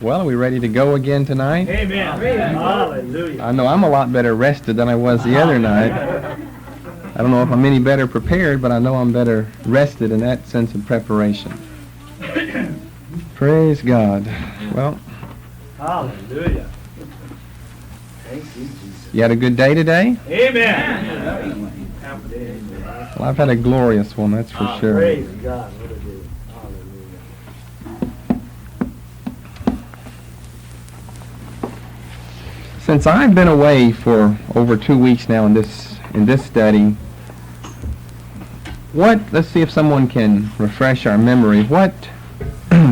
Well, are we ready to go again tonight? Amen. Hallelujah. I know I'm a lot better rested than I was the other night. I don't know if I'm any better prepared, but I know I'm better rested in that sense of preparation. Praise God. Well, Hallelujah. Thank you, Jesus. you had a good day today? Amen. Well, I've had a glorious one, that's for sure. Praise God. What a day. Hallelujah. Since I've been away for over 2 weeks now in this study, let's see if someone can refresh our memory. What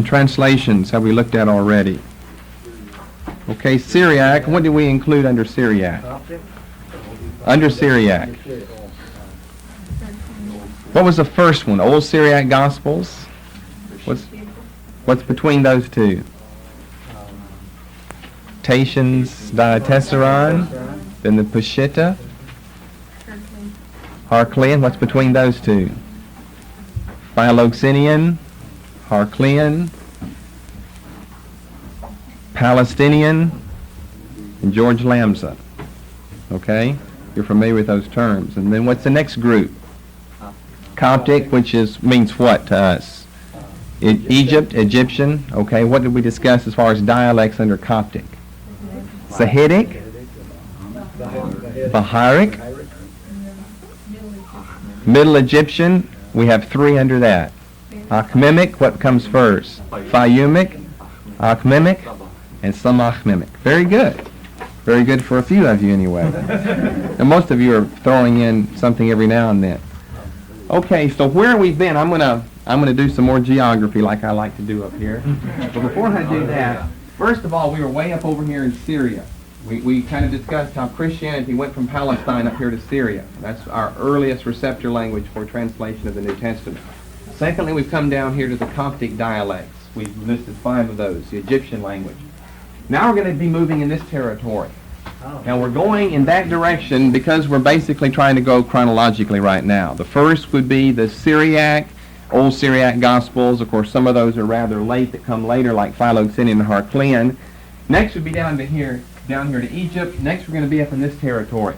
translations have we looked at already? Okay, Syriac. What do we include under Syriac? Under Syriac. What was the first one? Old Syriac Gospels? What's between those two? Tatians, Diatessaron, then the Peshitta, Harclean. What's between those two? Philoxenian, Harclean, Palestinian, and George Lamsa. Okay? You're familiar with those terms. And then what's the next group? Coptic, which means what to us? Egypt, Egyptian. Okay, what did we discuss as far as dialects under Coptic? Sahidic, Baharic, Middle Egyptian. We have 3 under that. Akhmimic, what comes first? Fayumic, Akhmimic, and Samachmimic. Very good. Very good for a few of you anyway. And most of you are throwing in something every now and then. Okay, so where we've been, I'm gonna do some more geography like I like to do up here. But before I do that, first of all, we were way up over here in Syria. We kind of discussed how Christianity went from Palestine up here to Syria. That's our earliest receptor language for translation of the New Testament. Secondly, we've come down here to the Coptic dialects. We've listed 5 of those, the Egyptian language. Now we're going to be moving in this territory. Now we're going in that direction because we're basically trying to go chronologically right now. The first would be the Syriac, Old Syriac Gospels. Of course, some of those are rather late that come later, like Philoxenian and Harclean. Next would be down here to Egypt. Next we're going to be up in this territory.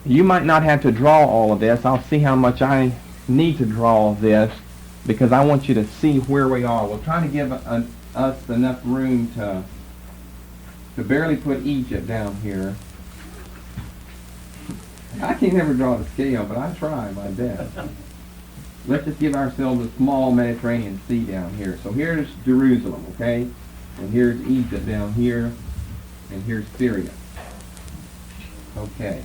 You might not have to draw all of this. I'll see how much I need to draw this because I want you to see where we are. We'll try to give us enough room to barely put Egypt down here. I can't never draw the scale, but I try my best. Let's just give ourselves a small Mediterranean Sea down here. So here's Jerusalem, okay? And here's Egypt down here, and here's Syria. Okay.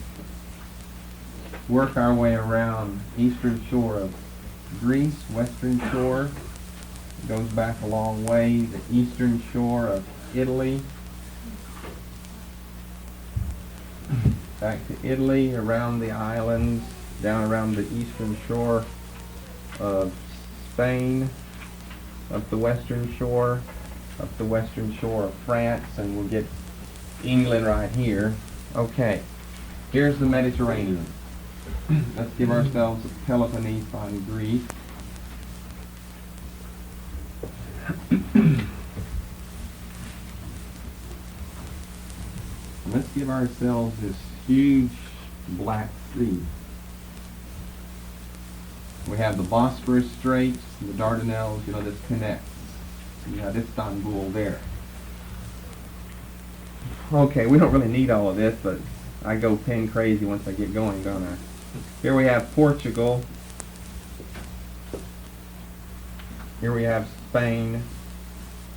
Work our way around eastern shore of Greece, western shore. Goes back a long way, the eastern shore of Italy. Back to Italy, around the islands, down around the eastern shore of Spain, up the western shore of France, and we'll get England right here. Okay, here's the Mediterranean. Let's give ourselves a Peloponnese on Greece. Let's give ourselves this huge Black Sea. We have the Bosphorus Straits, the Dardanelles, this connects. You have Istanbul there. Okay, we don't really need all of this, but I go pen crazy once I get going, don't I? Here we have Portugal. Here we have Spain.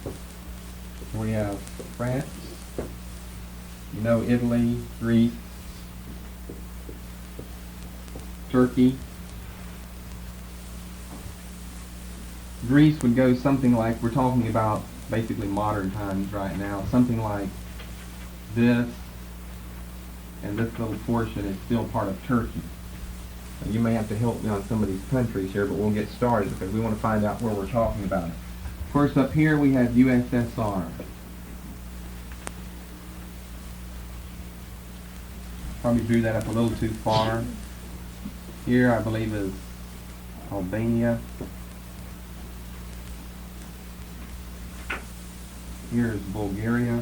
Here we have France. Italy, Greece, Turkey. Greece would go something like, we're talking about basically modern times right now, something like this, and this little portion is still part of Turkey. So you may have to help me on some of these countries here, but we'll get started because we want to find out where we're talking about. Of course, up here we have USSR. Probably drew that up a little too far. Here, I believe, is Albania. Here's Bulgaria.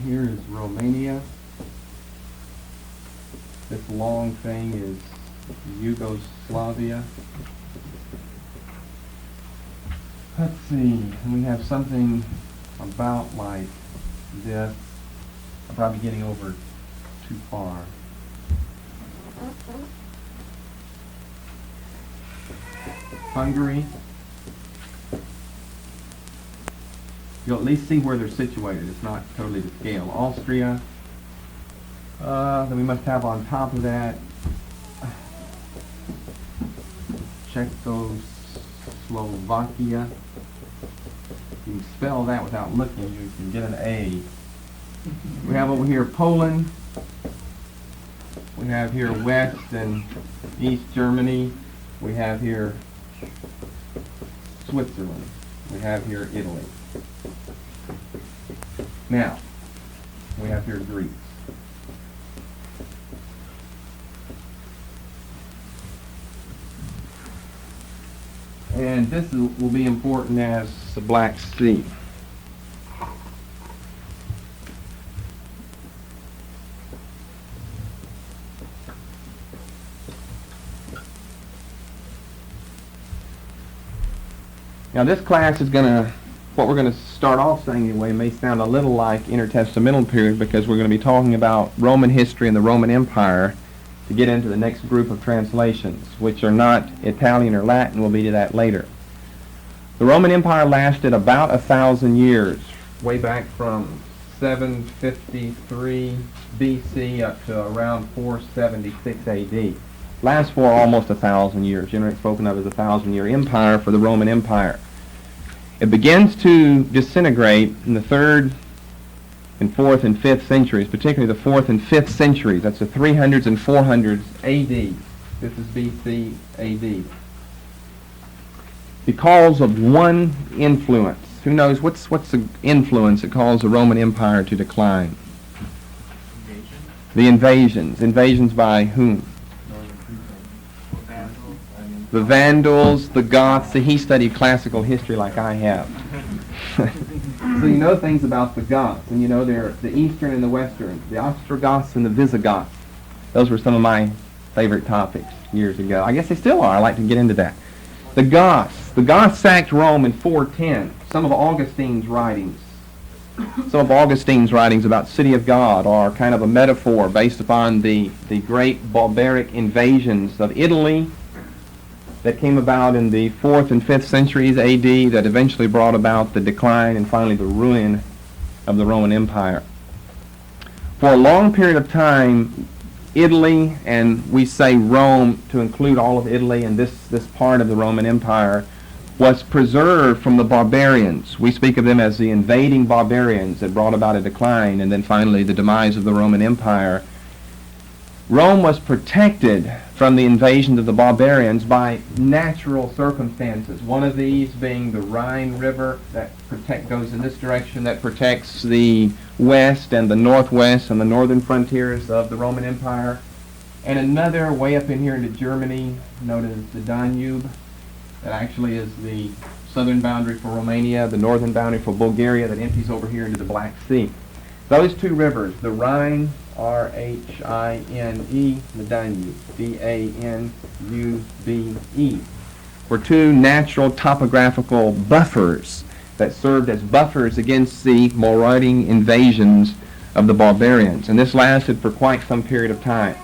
Here is Romania. This long thing is Yugoslavia. Let's see, we have something about like this. I'm probably getting over too far. Hungary. You'll at least see where they're situated. It's not totally to scale. Austria. Then we must have on top of that Czechoslovakia. You can spell that without looking. You can get an A. We have over here Poland. We have here West and East Germany. We have here Switzerland. We have here Italy. Now, we have here Greece. And this will be important as the Black Sea. Now this class is what we're going to start off saying anyway may sound a little like intertestamental period because we're going to be talking about Roman history and the Roman Empire to get into the next group of translations, which are not Italian or Latin. We'll be to that later. The Roman Empire lasted about 1,000 years, way back from 753 BC up to around 476 AD. Lasts for almost 1,000 years, generally spoken of as a 1,000-year empire for the Roman Empire. It begins to disintegrate in the 3rd and 4th and 5th centuries, particularly the 4th and 5th centuries. That's the 300s and 400s AD. This is BC AD. Because of one influence. Who knows what's the influence that caused the Roman Empire to decline? The invasions. Invasions by whom? The Vandals, the Goths. See, he studied classical history like I have. So you know things about the Goths, and you know they're the Eastern and the Western, the Ostrogoths and the Visigoths. Those were some of my favorite topics years ago. I guess they still are. I like to get into that. The Goths sacked Rome in 410. Some of Augustine's writings about City of God are kind of a metaphor based upon the great barbaric invasions of Italy that came about in the 4th and 5th centuries AD that eventually brought about the decline and finally the ruin of the Roman Empire. For a long period of time, Italy, and we say Rome to include all of Italy and this part of the Roman Empire, was preserved from the barbarians. We speak of them as the invading barbarians that brought about a decline and then finally the demise of the Roman Empire. Rome was protected from the invasion of the barbarians by natural circumstances. One of these being the Rhine River that goes in this direction, that protects the west and the northwest and the northern frontiers of the Roman Empire. And another way up in here into Germany, known as the Danube, that actually is the southern boundary for Romania, the northern boundary for Bulgaria, that empties over here into the Black Sea. Those two rivers, the Rhine, R-H-I-N-E, the Danube, D-A-N-U-B-E, were two natural topographical buffers that served as buffers against the marauding invasions of the barbarians. And this lasted for quite some period of time.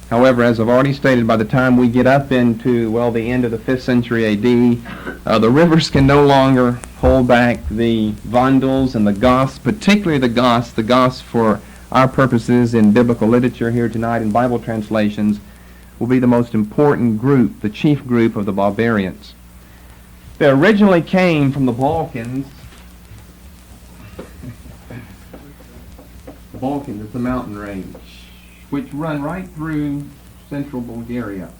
However, as I've already stated, by the time we get up into, the end of the 5th century AD, the rivers can no longer hold back the Vandals and the Goths, particularly the Goths. The Goths, for our purposes in biblical literature here tonight in Bible translations, will be the most important group, the chief group of the barbarians. They originally came from the Balkans. The Balkans is the mountain range, which run right through central Bulgaria,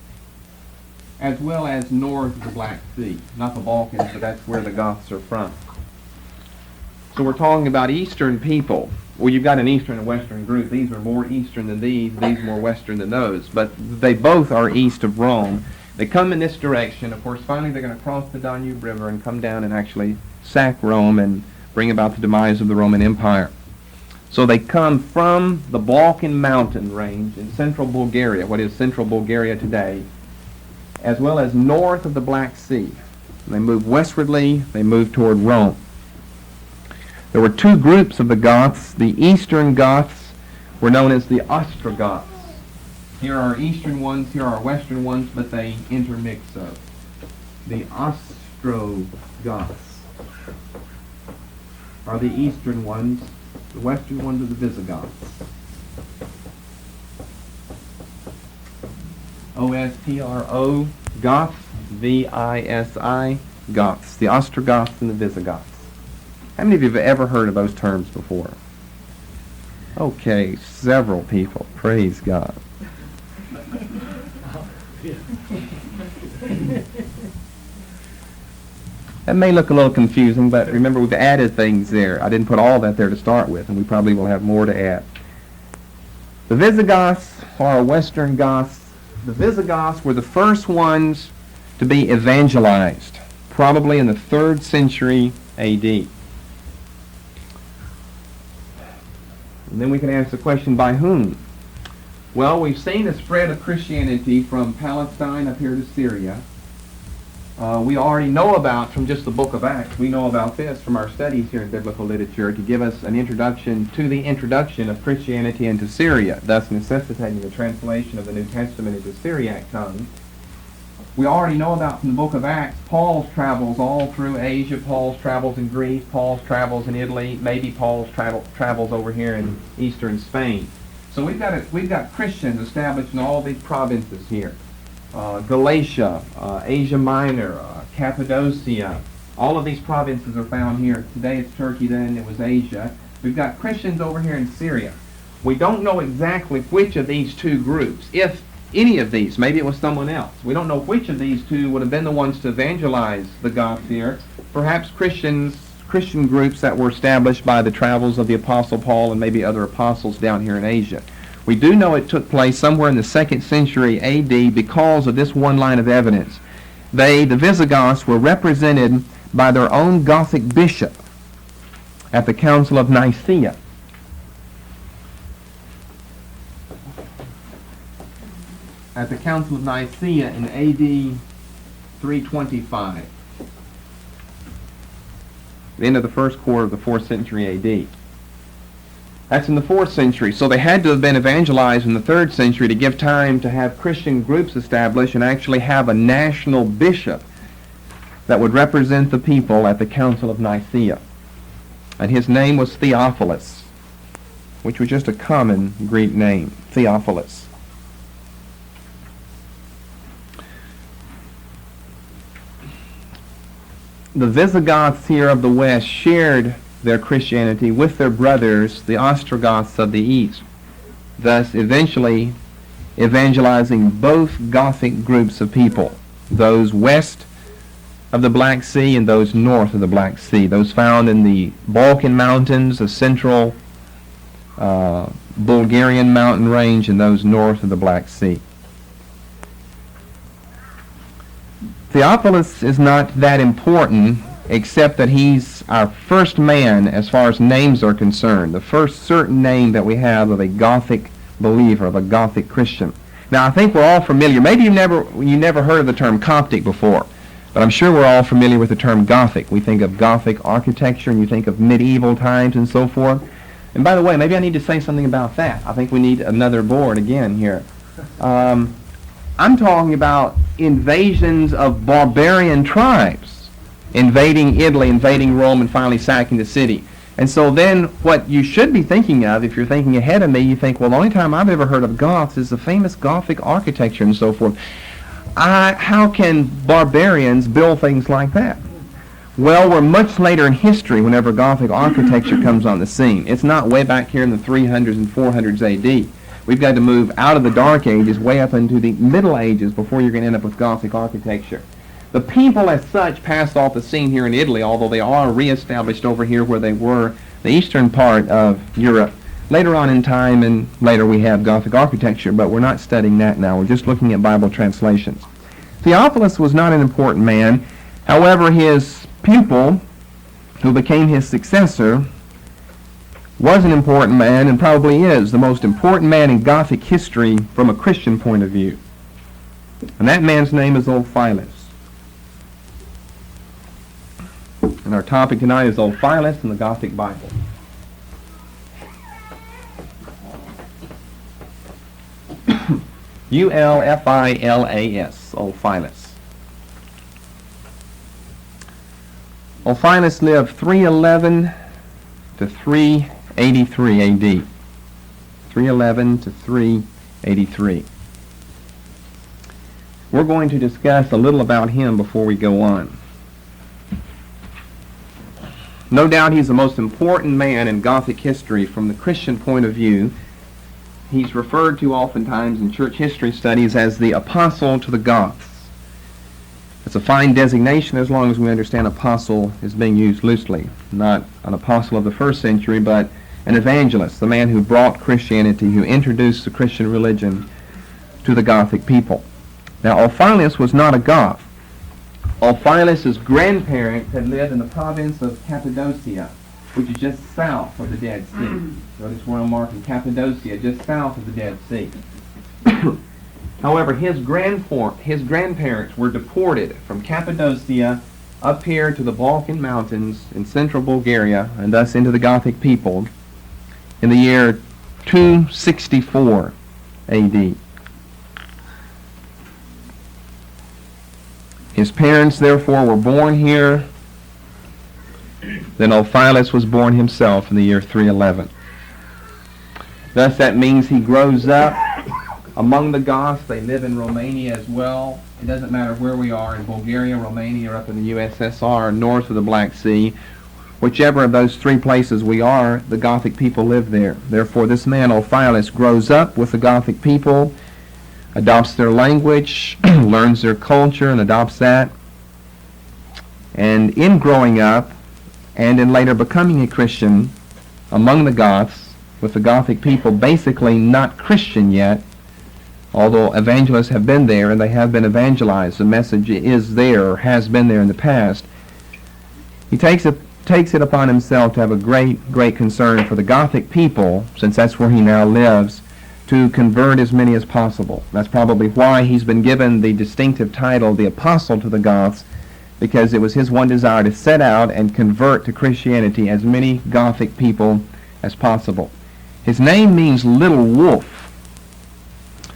as well as north of the Black Sea. Not the Balkans, but that's where the Goths are from. So we're talking about Eastern people. Well, you've got an Eastern and Western group. These are more Eastern than these more Western than those. But they both are east of Rome. They come in this direction. Of course, finally they're going to cross the Danube River and come down and actually sack Rome and bring about the demise of the Roman Empire. So they come from the Balkan mountain range in central Bulgaria, what is central Bulgaria today, as well as north of the Black Sea. They move westwardly, they move toward Rome. There were two groups of the Goths. The eastern Goths were known as the Ostrogoths. Here are eastern ones, here are western ones, but they intermix so. The Ostrogoths are the eastern ones. The western ones are the Visigoths. O-S-T-R-O, Goths, V-I-S-I, Goths. The Ostrogoths and the Visigoths. How many of you have ever heard of those terms before? Okay, several people. Praise God. That may look a little confusing, but remember we've added things there. I didn't put all that there to start with, and we probably will have more to add. The Visigoths are Western Goths. The Visigoths were the first ones to be evangelized, probably in the 3rd century A.D. And then we can ask the question, by whom? Well, we've seen the spread of Christianity from Palestine up here to Syria. We already know about, from just the book of Acts, we know about this from our studies here in biblical literature to give us an introduction to the introduction of Christianity into Syria, thus necessitating the translation of the New Testament into Syriac tongue. We already know about from the book of Acts, Paul's travels all through Asia, Paul's travels in Greece, Paul's travels in Italy, maybe Paul's travels over here in eastern Spain. So we've got Christians established in all these provinces here. Galatia, Asia Minor, Cappadocia, all of these provinces are found here. Today it's Turkey, then it was Asia. We've got Christians over here in Syria. We don't know exactly which of these two groups, if any of these, maybe it was someone else. We don't know which of these two would have been the ones to evangelize the Goths here. Perhaps Christian groups that were established by the travels of the Apostle Paul and maybe other apostles down here in Asia. We do know it took place somewhere in the 2nd century A.D. because of this one line of evidence. The Visigoths, were represented by their own Gothic bishop at the Council of Nicaea. At the Council of Nicaea in A.D. 325. The end of the first quarter of the 4th century A.D. That's in the 4th century, so they had to have been evangelized in the 3rd century to give time to have Christian groups established and actually have a national bishop that would represent the people at the Council of Nicaea. And his name was Theophilus, which was just a common Greek name, Theophilus. The Visigoths here of the west shared their Christianity with their brothers, the Ostrogoths of the east, thus eventually evangelizing both Gothic groups of people, those west of the Black Sea and those north of the Black Sea, those found in the Balkan mountains, the central Bulgarian mountain range, and those north of the Black Sea. Theophilus is not that important, except that he's our first man as far as names are concerned, the first certain name that we have of a Gothic believer, of a Gothic Christian. Now, I think we're all familiar. Maybe you never heard of the term Coptic before, but I'm sure we're all familiar with the term Gothic. We think of Gothic architecture, and you think of medieval times and so forth. And by the way, maybe I need to say something about that. I think we need another board again here. I'm talking about invasions of barbarian tribes, invading Italy, invading Rome, and finally sacking the city. And so then what you should be thinking of, if you're thinking ahead of me, you think, well, the only time I've ever heard of Goths is the famous Gothic architecture and so forth. How can barbarians build things like that? Well, we're much later in history whenever Gothic architecture comes on the scene. It's not way back here in the 300s and 400s A.D. We've got to move out of the Dark Ages way up into the Middle Ages before you're going to end up with Gothic architecture. The people as such passed off the scene here in Italy, although they are reestablished over here where they were, the eastern part of Europe. Later on in time, and later we have Gothic architecture, but we're not studying that now. We're just looking at Bible translations. Theophilus was not an important man. However, his pupil, who became his successor, was an important man and probably is the most important man in Gothic history from a Christian point of view. And that man's name is Ulfilas. And our topic tonight is Ulfilas in the Gothic Bible. Ulfilas, Ulfilas. Ulfilas lived 311 to 383 AD. 311 to 383. We're going to discuss a little about him before we go on. No doubt he's the most important man in Gothic history from the Christian point of view. He's referred to oftentimes in church history studies as the apostle to the Goths. It's a fine designation as long as we understand apostle is being used loosely. Not an apostle of the first century, but an evangelist, the man who brought Christianity, who introduced the Christian religion to the Gothic people. Now, Ulfilas was not a Goth. Ulfilas' grandparents had lived in the province of Cappadocia, which is just south of the Dead Sea. Notice where I'm marking Cappadocia, just south of the Dead Sea. However, his grandparents were deported from Cappadocia up here to the Balkan Mountains in central Bulgaria, and thus into the Gothic people, in the year 264 AD. His parents, therefore, were born here. Then Ulfilas was born himself in the year 311. Thus, that means he grows up among the Goths. They live in Romania as well. It doesn't matter where we are, in Bulgaria, Romania, or up in the USSR, north of the Black Sea. Whichever of those three places we are, the Gothic people live there. Therefore, this man, Ulfilas, grows up with the Gothic people, adopts their language, learns their culture, and adopts that. And in growing up, and in later becoming a Christian among the Goths, with the Gothic people basically not Christian yet, although evangelists have been there and they have been evangelized, the message is there or has been there in the past, he takes it upon himself to have a great concern for the Gothic people, since that's where he now lives, to convert as many as possible. That's probably why he's been given the distinctive title, the Apostle to the Goths, because it was his one desire to set out and convert to Christianity as many Gothic people as possible. His name means little wolf,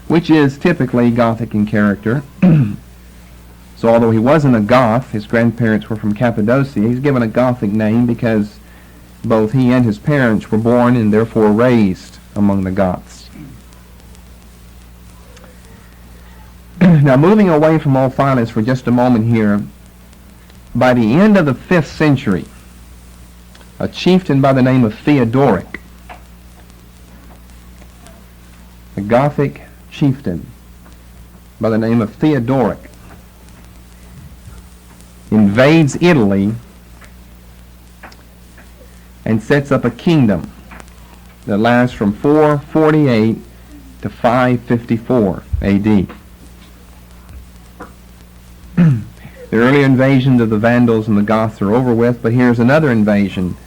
which is typically Gothic in character. So although he wasn't a Goth, his grandparents were from Cappadocia, he's given a Gothic name because both he and his parents were born and therefore raised among the Goths. Now, moving away from Ulfilas for just a moment here, by the end of the 5th century, a chieftain by the name of Theodoric, a Gothic chieftain by the name of Theodoric, invades Italy and sets up a kingdom that lasts from 448 to 554 AD. The earlier invasions of the Vandals and the Goths are over with, but here's another invasion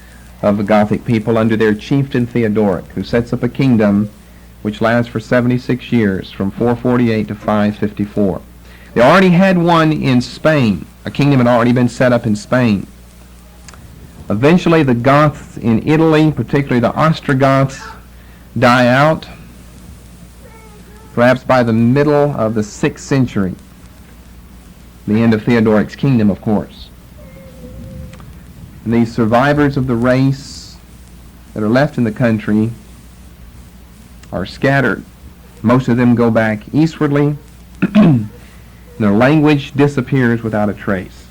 of the Gothic people under their chieftain Theodoric, who sets up a kingdom which lasts for 76 years, from 448 to 554. They already had one in Spain. A kingdom had already been set up in Spain. Eventually, the Goths in Italy, particularly the Ostrogoths, die out, perhaps by the middle of the 6th century. The end of Theodoric's kingdom, of course. And these survivors of the race that are left in the country are scattered. Most of them go back eastwardly. Their language disappears without a trace.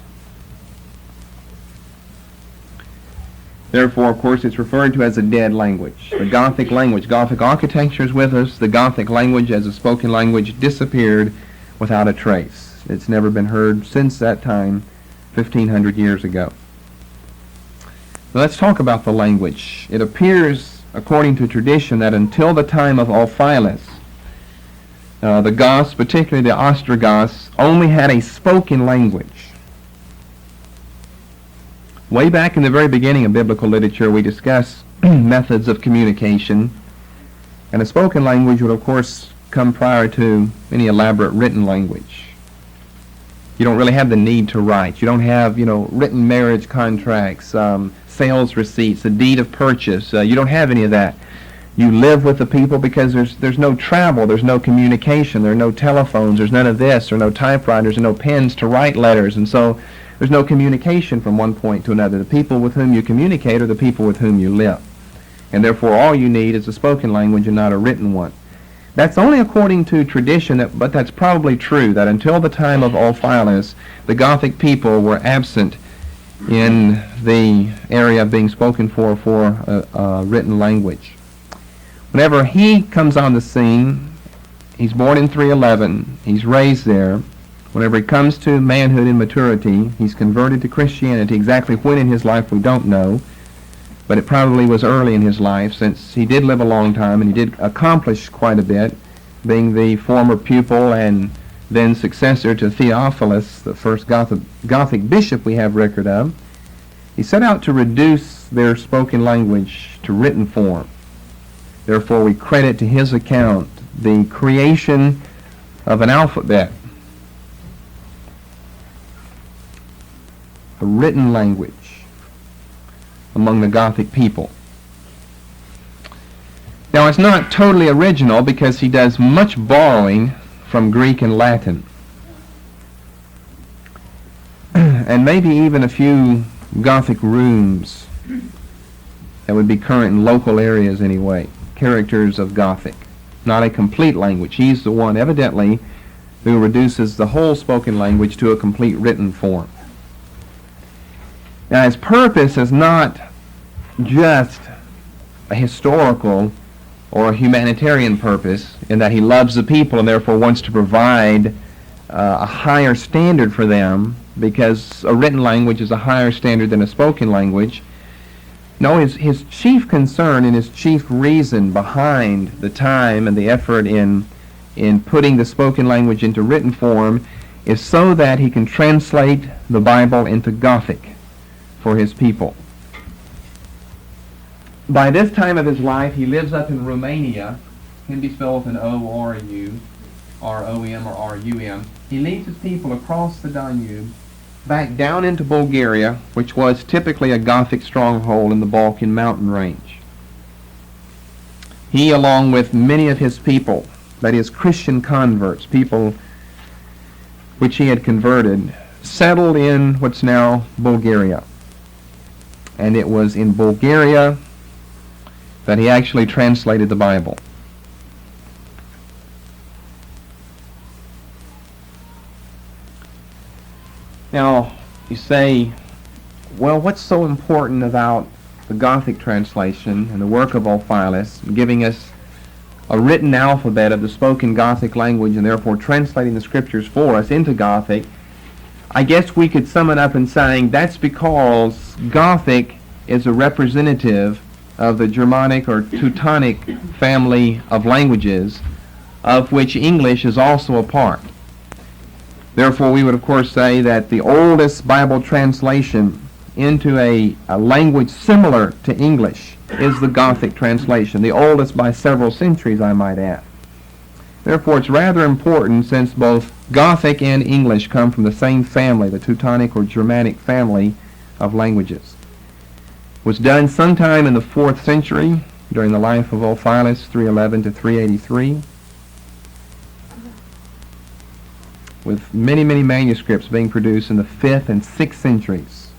Therefore, of course, it's referred to as a dead language. The Gothic language, Gothic architecture is with us. The Gothic language as a spoken language disappeared without a trace. It's never been heard since that time, 1,500 years ago. Now, let's talk about the language. It appears, according to tradition, that until the time of Ulfilas, the Goths, particularly the Ostrogoths, only had a spoken language. Way back in the very beginning of biblical literature, we discussed methods of communication, and a spoken language would, of course, come prior to any elaborate written language. You don't really have the need to write. You don't have, written marriage contracts, sales receipts, a deed of purchase. You don't have any of that. You live with the people because there's no travel, there's no communication, there are no telephones, there's none of this, there are no typewriters, and no pens to write letters, and so there's no communication from one point to another. The people with whom you communicate are the people with whom you live. And therefore all you need is a spoken language and not a written one. That's only according to tradition, but that's probably true, that until the time of Ulfilas, the Gothic people were absent in the area of being spoken for a written language. Whenever he comes on the scene, he's born in 311, he's raised there. Whenever he comes to manhood and maturity, he's converted to Christianity. Exactly when in his life we don't know, but it probably was early in his life, since he did live a long time and he did accomplish quite a bit, being the former pupil and then successor to Theophilus, the first Gothic bishop we have record of. He set out to reduce their spoken language to written form. Therefore, we credit to his account the creation of an alphabet, a written language among the Gothic people. Now, it's not totally original because he does much borrowing from Greek and Latin, and maybe even a few Gothic runes that would be current in local areas anyway. Characters of Gothic, not a complete language. He's the one, evidently, who reduces the whole spoken language to a complete written form. Now, his purpose is not just a historical or a humanitarian purpose in that he loves the people and therefore wants to provide a higher standard for them, because a written language is a higher standard than a spoken language. No, his chief concern and his chief reason behind the time and the effort in putting the spoken language into written form is so that he can translate the Bible into Gothic for his people. By this time of his life, he lives up in Romania. Can be spelled with an O-R-U, R-O-M or R-U-M. He leads his people across the Danube, back down into Bulgaria, which was typically a Gothic stronghold in the Balkan mountain range. He, along with many of his people, that is Christian converts, people which he had converted, settled in what's now Bulgaria. And it was in Bulgaria that he actually translated the Bible. Now, you say, well, what's so important about the Gothic translation and the work of Ulfilas, giving us a written alphabet of the spoken Gothic language and therefore translating the scriptures for us into Gothic? I guess we could sum it up in saying that's because Gothic is a representative of the Germanic or Teutonic family of languages, of which English is also a part. Therefore, we would of course say that the oldest Bible translation into a language similar to English is the Gothic translation, the oldest by several centuries, I might add. Therefore, it's rather important, since both Gothic and English come from the same family, the Teutonic or Germanic family of languages. It was done sometime in the 4th century during the life of Ulfilas, 311 to 383. With many, many manuscripts being produced in the 5th and 6th centuries.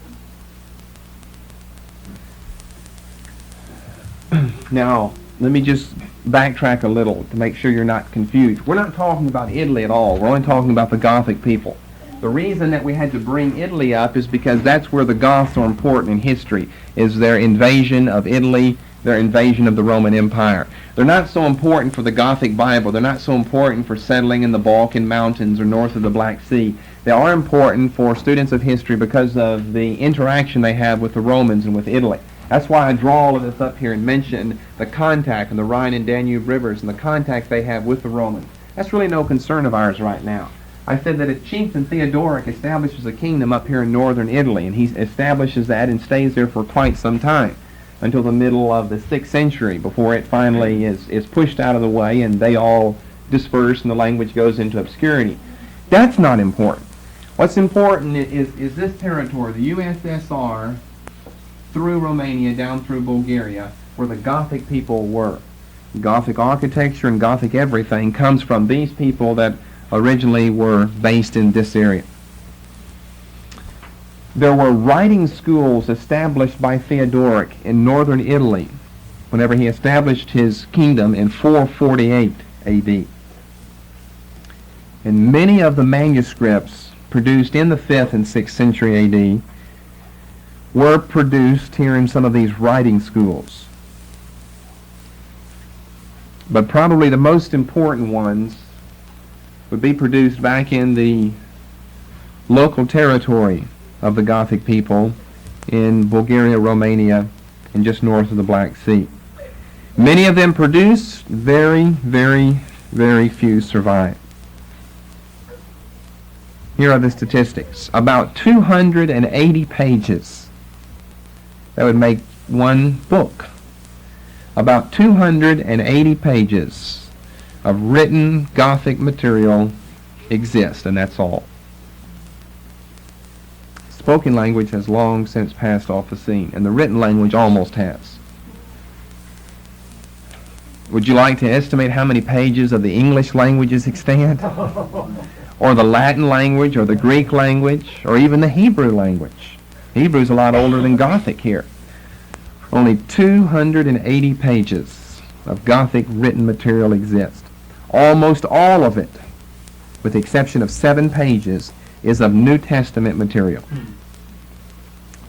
Now, let me just backtrack a little to make sure you're not confused. We're not talking about Italy at all. We're only talking about the Gothic people. The reason that we had to bring Italy up is because that's where the Goths are important in history, is their invasion of Italy, their invasion of the Roman Empire. They're not so important for the Gothic Bible. They're not so important for settling in the Balkan Mountains or north of the Black Sea. They are important for students of history because of the interaction they have with the Romans and with Italy. That's why I draw all of this up here and mention the contact of the Rhine and Danube rivers and the contact they have with the Romans. That's really no concern of ours right now. I said that a chieftain Theodoric establishes a kingdom up here in northern Italy, and he establishes that and stays there for quite some time, until the middle of the 6th century, before it finally is pushed out of the way and they all disperse and the language goes into obscurity. That's not important. What's important is this territory, the USSR, through Romania, down through Bulgaria, where the Gothic people were. Gothic architecture and Gothic everything comes from these people that originally were based in this area. There were writing schools established by Theodoric in northern Italy whenever he established his kingdom in 448 AD. And many of the manuscripts produced in the 5th and 6th century AD were produced here in some of these writing schools. But probably the most important ones would be produced back in the local territory of the Gothic people in Bulgaria, Romania, and just north of the Black Sea. Many of them produced, very, very, very few survive. Here are the statistics. About 280 pages. That would make one book. About 280 pages of written Gothic material exist, and that's all. Spoken language has long since passed off the scene, and the written language almost has. Would you like to estimate how many pages of the English language is extant? Or the Latin language, or the Greek language, or even the Hebrew language? Hebrew's a lot older than Gothic here. Only 280 pages of Gothic written material exist. Almost all of it, with the exception of 7 pages, is of New Testament material,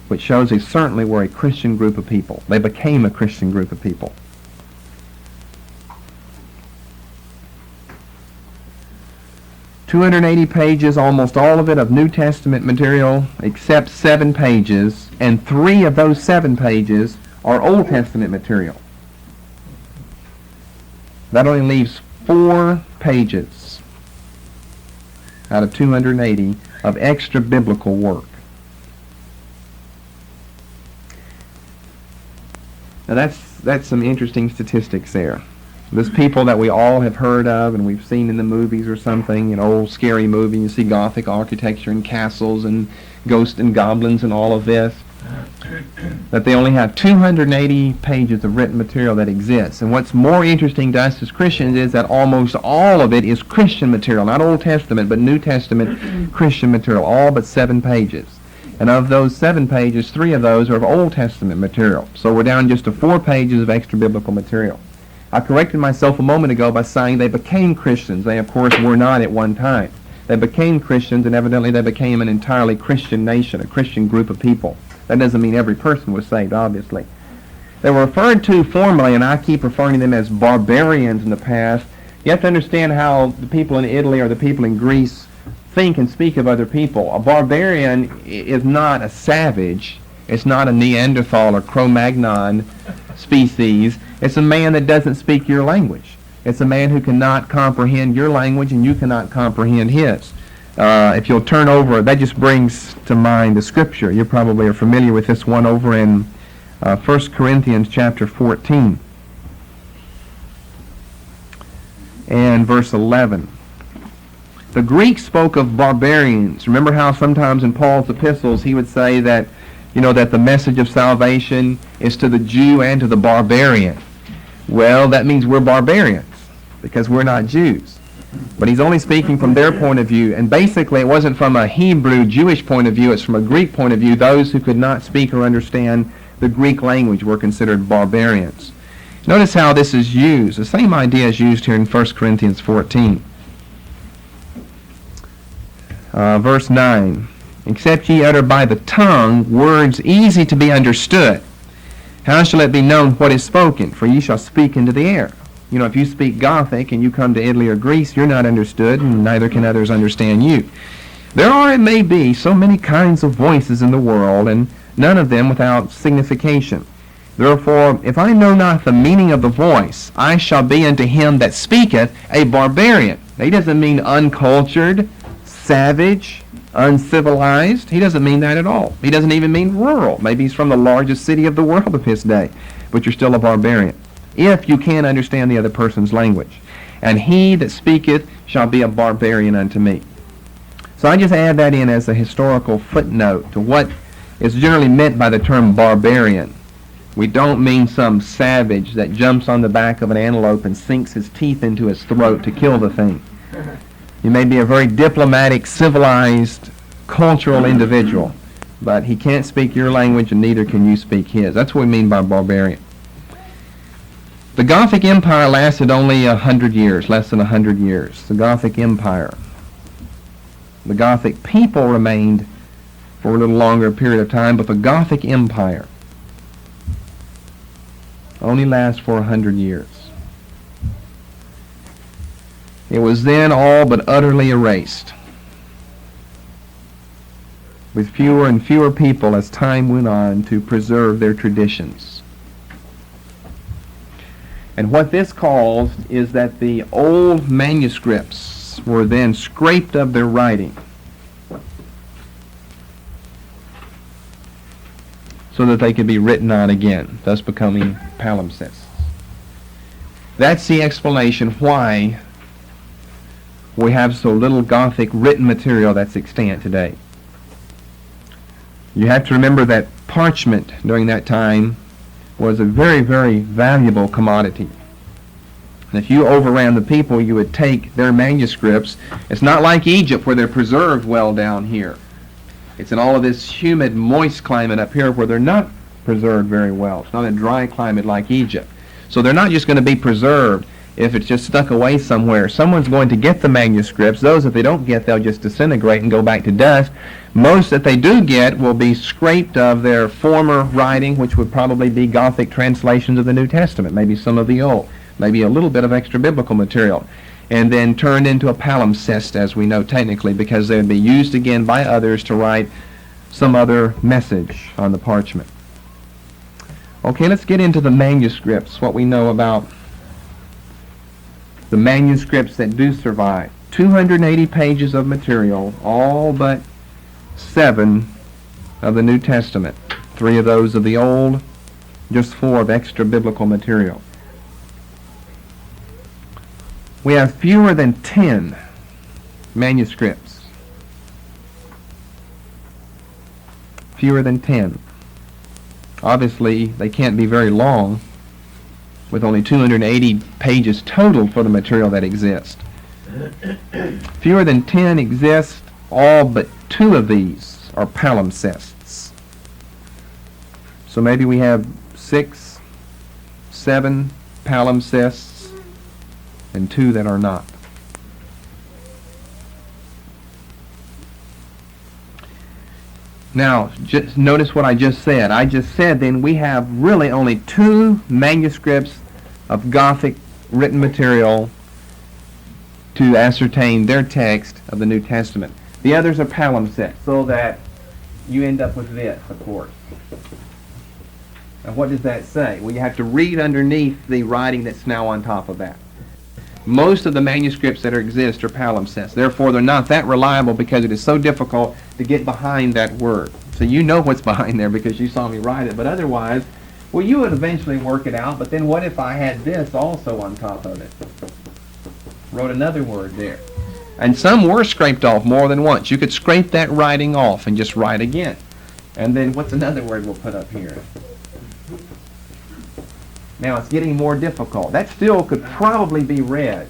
which shows they certainly were a Christian group of people. They became a Christian group of people. "280 pages, almost all of it of New Testament material, except 7 pages, and 3 of those 7 pages are Old Testament material. That only leaves 4 pages out of 280 of extra biblical work. Now that's some interesting statistics there. There's people that we all have heard of and we've seen in the movies or something, old scary movie, you see Gothic architecture and castles and ghosts and goblins and all of this. That they only have 280 pages of written material that exists. And what's more interesting to us as Christians is that almost all of it is Christian material, not Old Testament, but New Testament Christian material, all but 7 pages. And of those 7 pages, 3 of those are of Old Testament material. So we're down just to 4 pages of extra biblical material. I corrected myself a moment ago by saying they became Christians. They, of course, were not at one time. They became Christians, and evidently they became an entirely Christian nation, a Christian group of people. That doesn't mean every person was saved, obviously. They were referred to formally, and I keep referring to them as barbarians in the past. You have to understand how the people in Italy or the people in Greece think and speak of other people. A barbarian is not a savage. It's not a Neanderthal or Cro-Magnon species. It's a man that doesn't speak your language. It's a man who cannot comprehend your language and you cannot comprehend his. If you'll turn over, that just brings to mind the scripture. You probably are familiar with this one over in 1 Corinthians chapter 14 and verse 11. The Greeks spoke of barbarians. Remember how sometimes in Paul's epistles he would say that, that the message of salvation is to the Jew and to the barbarian. Well, that means we're barbarians because we're not Jews. But he's only speaking from their point of view, and basically it wasn't from a Hebrew Jewish point of view, it's from a Greek point of view. Those who could not speak or understand the Greek language were considered barbarians. Notice how this is used. The same idea is used here in 1 Corinthians 14. Verse 9. Except ye utter by the tongue words easy to be understood, how shall it be known what is spoken? For ye shall speak into the air. If you speak Gothic and you come to Italy or Greece, you're not understood, and neither can others understand you. There are, it may be, so many kinds of voices in the world, and none of them without signification. Therefore, if I know not the meaning of the voice, I shall be unto him that speaketh a barbarian. He doesn't mean uncultured, savage, uncivilized. He doesn't mean that at all. He doesn't even mean rural. Maybe he's from the largest city of the world of his day, but you're still a barbarian, if you can't understand the other person's language. And he that speaketh shall be a barbarian unto me. So I just add that in as a historical footnote to what is generally meant by the term barbarian. We don't mean some savage that jumps on the back of an antelope and sinks his teeth into its throat to kill the thing. You may be a very diplomatic, civilized, cultural individual, but he can't speak your language and neither can you speak his. That's what we mean by barbarian. The Gothic Empire lasted only 100 years, less than 100 years. The Gothic Empire. The Gothic people remained for a little longer period of time, but the Gothic Empire only lasts for 100 years. It was then all but utterly erased, with fewer and fewer people as time went on to preserve their traditions. And what this caused is that the old manuscripts were then scraped of their writing so that they could be written on again, thus becoming palimpsests. That's the explanation why we have so little Gothic written material that's extant today. You have to remember that parchment during that time was a very, very valuable commodity. And if you overran the people, you would take their manuscripts. It's not like Egypt where they're preserved well down here. It's in all of this humid, moist climate up here where they're not preserved very well. It's not a dry climate like Egypt. So they're not just going to be preserved if it's just stuck away somewhere. Someone's going to get the manuscripts. Those that they don't get, they'll just disintegrate and go back to dust. Most that they do get will be scraped of their former writing, which would probably be Gothic translations of the New Testament, maybe some of the Old, maybe a little bit of extra biblical material, and then turned into a palimpsest, as we know technically, because they would be used again by others to write some other message on the parchment. Okay, let's get into the manuscripts, what we know about the manuscripts that do survive. 280 pages of material, all but 7 of the New Testament. 3 of those of the Old, just 4 of extra biblical material. We have fewer than 10 manuscripts. Fewer than 10. Obviously, they can't be very long, with only 280 pages total for the material that exists. Fewer than 10 exist. All but 2 of these are palimpsests. So maybe we have 6, 7 palimpsests and 2 that are not. Now, just notice what I just said. I just said then we have really only 2 manuscripts of Gothic written material to ascertain their text of the New Testament. The others are palimpsests, so that you end up with this, of course. And what does that say? Well, you have to read underneath the writing that's now on top of that. Most of the manuscripts that exist are palimpsests. Therefore, they're not that reliable because it is so difficult to get behind that word. So you know what's behind there because you saw me write it. But otherwise, well, you would eventually work it out. But then what if I had this also on top of it? Wrote another word there. And some were scraped off more than once. You could scrape that writing off and just write again. And then what's another word we'll put up here? Now it's getting more difficult. That still could probably be read,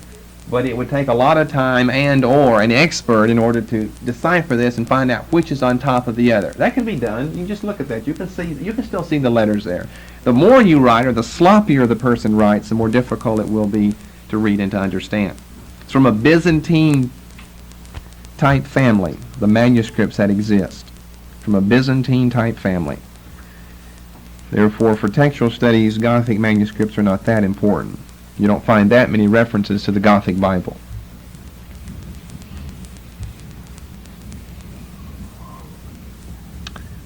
but it would take a lot of time and or an expert in order to decipher this and find out which is on top of the other. That can be done. You can just look at that. You can still see the letters there. The more you write, or the sloppier the person writes, the more difficult it will be to read and to understand. It's from a Byzantine type family, the manuscripts that exist. From a Byzantine type family. Therefore, for textual studies, Gothic manuscripts are not that important. You don't find that many references to the Gothic Bible.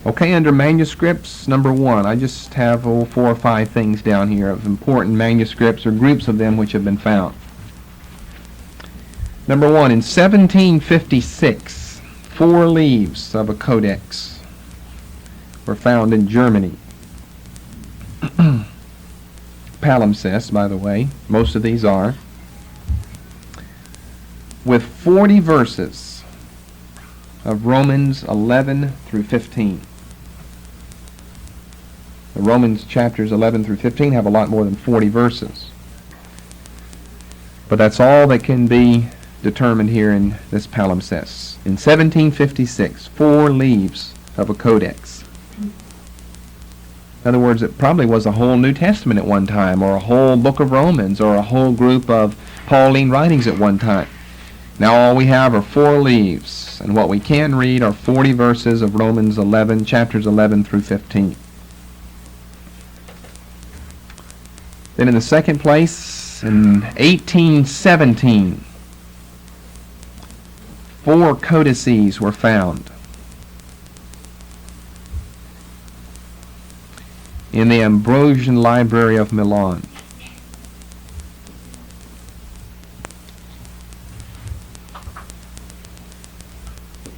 Okay, under manuscripts, number 1, I just have 4 or 5 things down here of important manuscripts or groups of them which have been found. Number one, in 1756, 4 leaves of a codex were found in Germany. Palimpsest, by the way, most of these are, with 40 verses of Romans 11 through 15. The Romans chapters 11 through 15 have a lot more than 40 verses. But that's all that can be determined here in this palimpsest. In 1756, 4 leaves of a codex. In other words, it probably was a whole New Testament at one time, or a whole book of Romans, or a whole group of Pauline writings at one time. Now all we have are 4 leaves, and what we can read are 40 verses of Romans 11, chapters 11 through 15. Then in the second place, in 1817, 4 codices were found in the Ambrosian Library of Milan.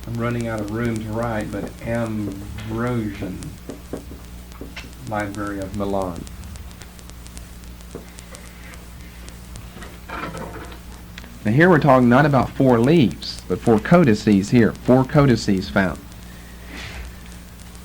I'm running out of room to write, but Ambrosian Library of Milan. Now here we're talking not about 4 leaves, but 4 codices here. 4 codices found.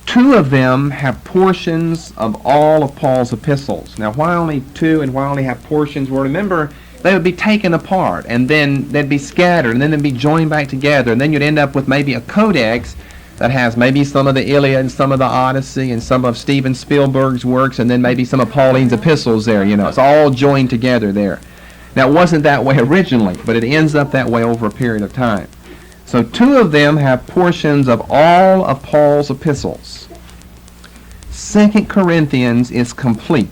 2 of them have portions of all of Paul's epistles. Now why only 2 and why only have portions? Well, remember, they would be taken apart, and then they'd be scattered, and then they'd be joined back together, and then you'd end up with maybe a codex that has maybe some of the Iliad and some of the Odyssey and some of Steven Spielberg's works, and then maybe some of Pauline's epistles there, you know. It's all joined together there. Now, it wasn't that way originally, but it ends up that way over a period of time. So 2 of them have portions of all of Paul's epistles. 2 Corinthians is complete.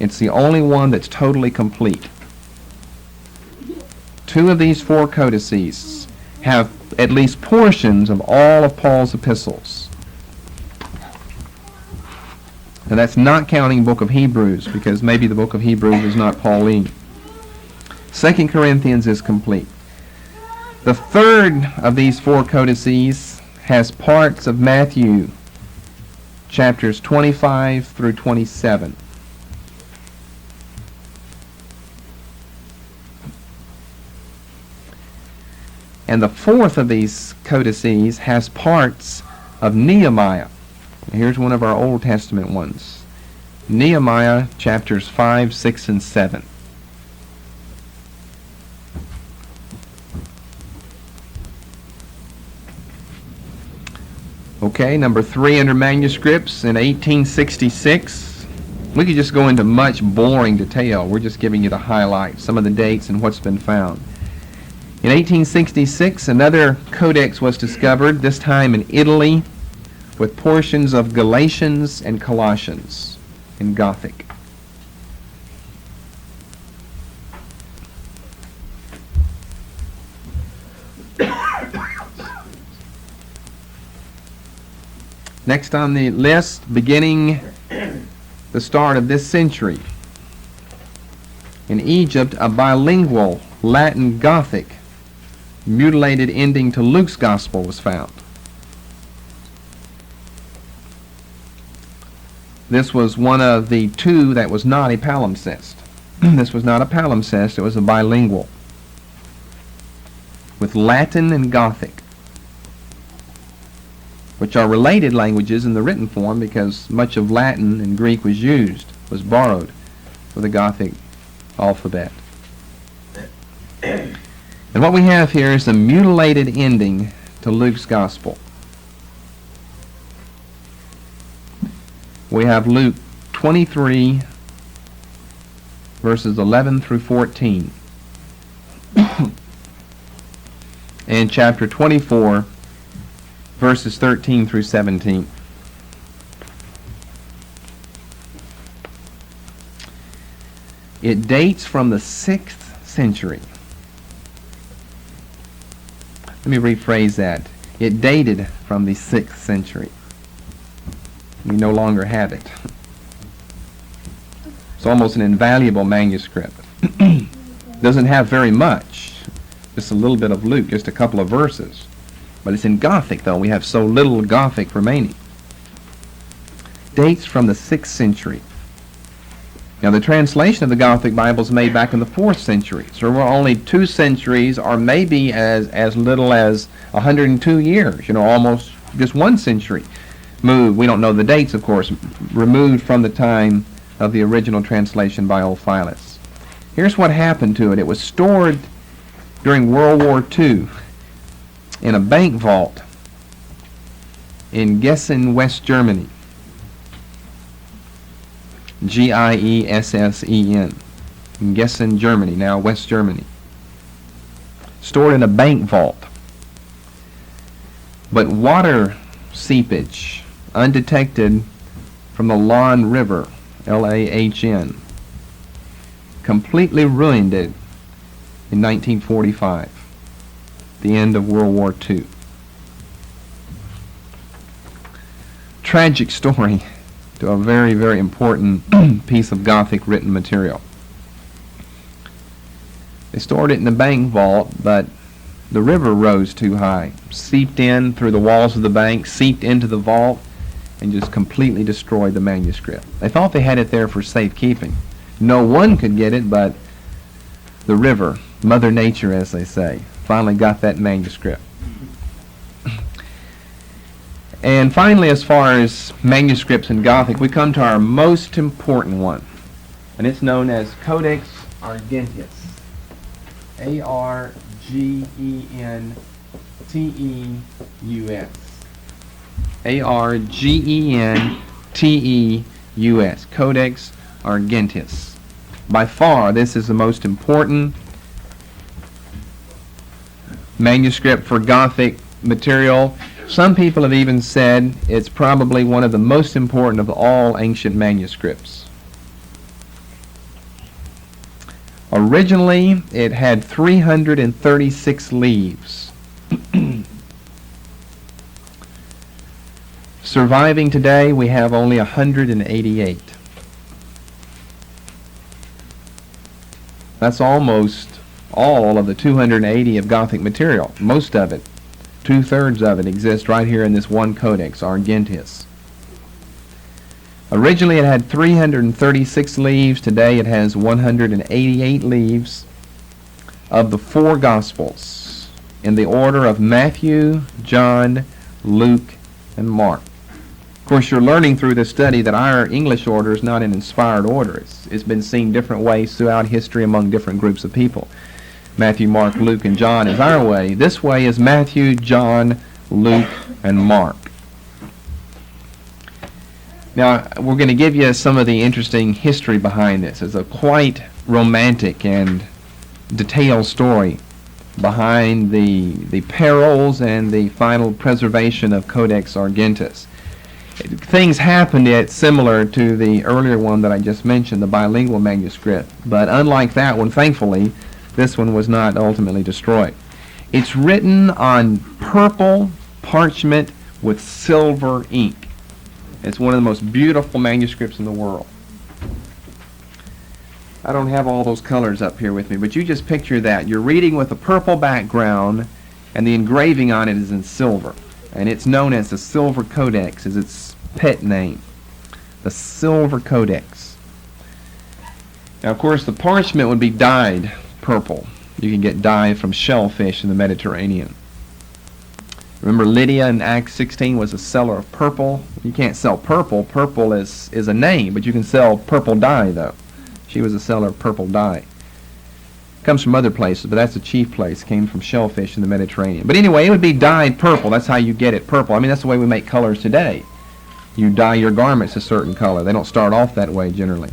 It's the only one that's totally complete. 2 of these 4 codices have at least portions of all of Paul's epistles. Now that's not counting book of Hebrews, because maybe the book of Hebrews is not Pauline. 2 Corinthians is complete. The third of these 4 codices has parts of Matthew, chapters 25 through 27. And the fourth of these codices has parts of Nehemiah. Here's one of our Old Testament ones. Nehemiah chapters 5, 6, and 7. Okay, number 3 under manuscripts in 1866. We could just go into much boring detail. We're just giving you the highlights, some of the dates and what's been found. In 1866, another codex was discovered, this time in Italy, with portions of Galatians and Colossians in Gothic. Next on the list, beginning the start of this century, in Egypt, a bilingual Latin Gothic mutilated ending to Luke's Gospel was found. This was one of the 2 that was not a palimpsest. This was not a palimpsest, it was a bilingual with Latin and Gothic, which are related languages in the written form because much of Latin and Greek was borrowed for the Gothic alphabet. And what we have here is the mutilated ending to Luke's Gospel. We have Luke 23, verses 11 through 14, and chapter 24, verses 13 through 17. It dates from the 6th century. Let me rephrase that. It dated from the 6th century. We no longer have it. It's almost an invaluable manuscript. Doesn't have very much, Just a little bit of Luke, just a couple of verses. But it's in Gothic, though. We have so little Gothic remaining. Dates from the 6th century. Now, the translation of the Gothic Bible is made back in the 4th century. So we're only 2 centuries, or maybe as little as 102 years, almost just 1 century. Moved, we don't know the dates, of course, removed from the time of the original translation by Ulfilas. Here's what happened to it. It was stored during World War II in a bank vault in Giessen, West Germany. Giessen. In Giessen, Germany, now West Germany. Stored in a bank vault. But water seepage, undetected from the Lahn River, Lahn, completely ruined it in 1945, the end of World War II. Tragic story to a very, very important piece of Gothic written material. They stored it in the bank vault, but the river rose too high, seeped in through the walls of the bank, seeped into the vault, and just completely destroyed the manuscript. They thought they had it there for safekeeping. No one could get it, but the river, Mother Nature as they say, finally got that manuscript. And finally, as far as manuscripts in Gothic, we come to our most important one, and it's known as Codex Argenteus. Argenteus. Argenteus. Codex Argenteus. By far, this is the most important manuscript for Gothic material. Some people have even said it's probably one of the most important of all ancient manuscripts. Originally, it had 336 leaves. Surviving today, we have only 188. That's almost all of the 280 of Gothic material. Most of it, 2/3 of it, exists right here in this one Codex Argenteus. Originally it had 336 leaves. Today it has 188 leaves of the 4 Gospels in the order of Matthew, John, Luke, and Mark. Of course, you're learning through this study that our English order is not an inspired order. It's been seen different ways throughout history among different groups of people. Matthew, Mark, Luke, and John is our way. This way is Matthew, John, Luke, and Mark. Now, we're going to give you some of the interesting history behind this. It's a quite romantic and detailed story behind the perils and the final preservation of Codex Argenteus. Things happened yet similar to the earlier one that I just mentioned, the bilingual manuscript, but unlike that one, thankfully, this one was not ultimately destroyed. It's written on purple parchment with silver ink. It's one of the most beautiful manuscripts in the world. I don't have all those colors up here with me, but you just picture that. You're reading with a purple background, and the engraving on it is in silver. And it's known as the Silver Codex, as its pet name. The Silver Codex. Now, of course, the parchment would be dyed purple. You can get dye from shellfish in the Mediterranean. Remember Lydia in Acts 16 was a seller of purple. You can't sell purple. Purple is a name, but you can sell purple dye, though. She was a seller of purple dye. Comes from other places, but that's the chief place. Came from shellfish in the Mediterranean. But anyway, it would be dyed purple. That's how you get it purple. I mean, that's the way we make colors today. You dye your garments a certain color. They don't start off that way generally.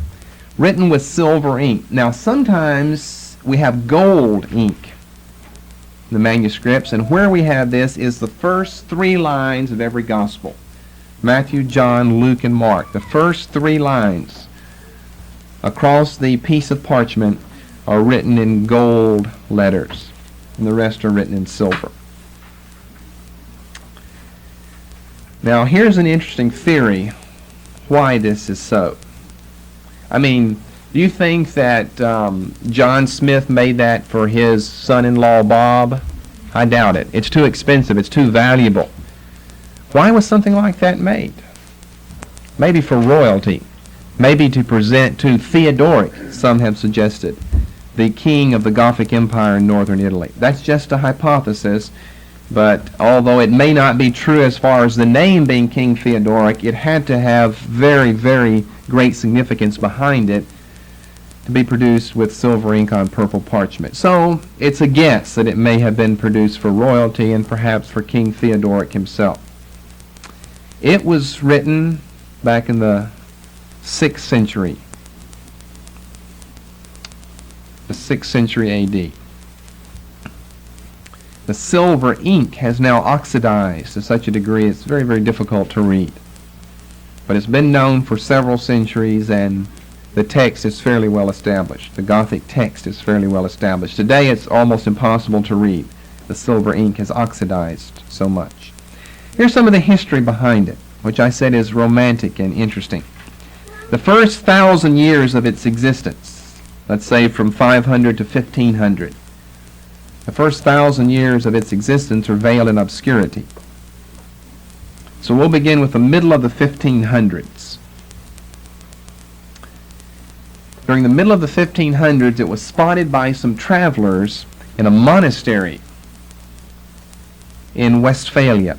Written with silver ink. Now, sometimes we have gold ink in the manuscripts, and where we have this is the first 3 lines of every gospel. Matthew, John, Luke, and Mark. The first 3 lines across the piece of parchment are written in gold letters, and the rest are written in silver. Now, here's an interesting theory why this is so. I mean, Do you think that John Smith made that for his son-in-law Bob? I doubt it. It's too expensive. It's too valuable. Why was something like that made? Maybe for royalty. Maybe to present to Theodoric, some have suggested, the king of the Gothic Empire in northern Italy. That's just a hypothesis, but although it may not be true as far as the name being King Theodoric, it had to have very, very great significance behind it to be produced with silver ink on purple parchment. So it's a guess that it may have been produced for royalty and perhaps for King Theodoric himself. It was written back in the 6th century. The 6th century AD. The silver ink has now oxidized to such a degree it's very, very difficult to read. But it's been known for several centuries, and the text is fairly well established. The Gothic text is fairly well established. Today it's almost impossible to read. The silver ink has oxidized so much. Here's some of the history behind it, which I said is romantic and interesting. The first 1,000 years of its existence, let's say from 500 to 1500, the first 1,000 years of its existence are veiled in obscurity. So we'll begin with the middle of the 1500s. During the middle of the 1500s, it was spotted by some travelers in a monastery in Westphalia.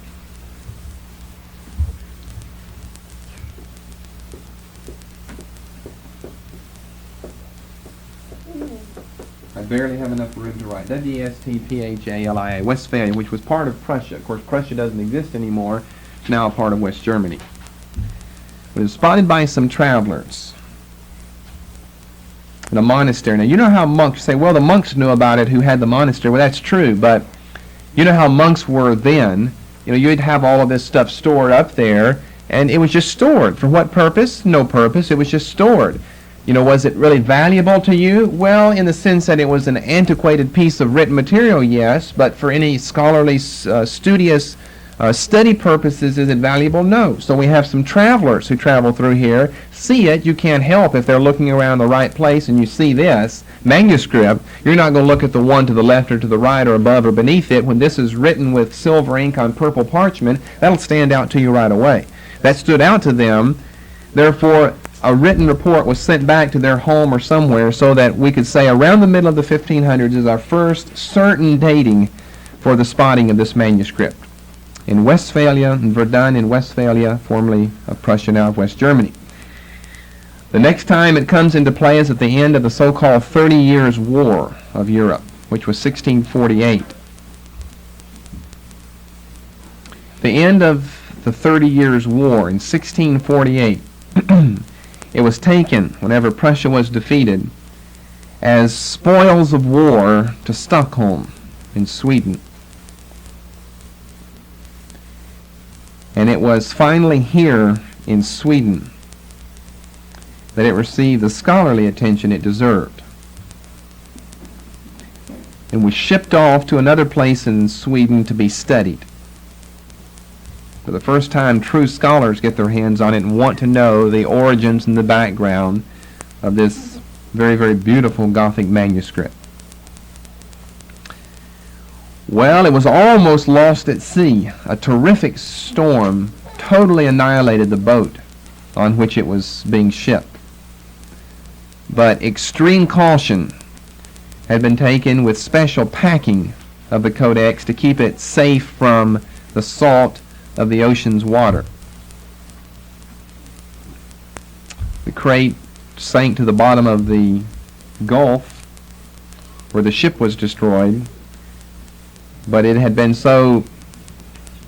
I barely have enough room to write. Westphalia, Westphalia, which was part of Prussia. Of course, Prussia doesn't exist anymore. It's now a part of West Germany. It was spotted by some travelers in a monastery. Now, you know how monks say, well, the monks knew about it who had the monastery. Well, that's true, but you know how monks were then. You know, you'd have all of this stuff stored up there, and it was just stored. For what purpose? No purpose. It was just stored. You know, was it really valuable to you? Well, in the sense that it was an antiquated piece of written material, yes, but for any scholarly, studious study purposes, is it valuable? No. So we have some travelers who travel through here, see it. You can't help if they're looking around the right place and you see this manuscript. You're not going to look at the one to the left or to the right or above or beneath it. When this is written with silver ink on purple parchment, that'll stand out to you right away. That stood out to them. Therefore, a written report was sent back to their home or somewhere so that we could say around the middle of the 1500s is our first certain dating for the spotting of this manuscript. In Westphalia, in Verdun in Westphalia, formerly of Prussia, now of West Germany. The next time it comes into play is at the end of the so-called 30 Years' War of Europe, which was 1648. The end of the 30 Years' War in 1648, it was taken, whenever Prussia was defeated, as spoils of war to Stockholm in Sweden. And it was finally here in Sweden that it received the scholarly attention it deserved, and was shipped off to another place in Sweden to be studied. For the first time, true scholars get their hands on it and want to know the origins and the background of this very, very beautiful Gothic manuscript. Well, it was almost lost at sea. A terrific storm totally annihilated the boat on which it was being shipped. But extreme caution had been taken with special packing of the codex to keep it safe from the salt of the ocean's water. The crate sank to the bottom of the Gulf where the ship was destroyed, but it had been so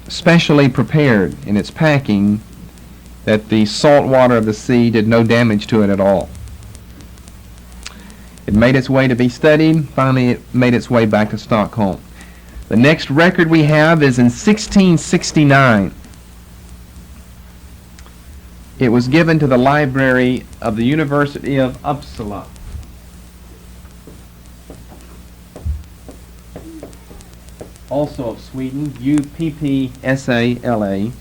specially prepared in its packing that the salt water of the sea did no damage to it at all. It made its way to be studied. Finally, it made its way back to Stockholm. The next record we have is in 1669. It was given to the library of the University of Uppsala. Also of Sweden, Uppsala.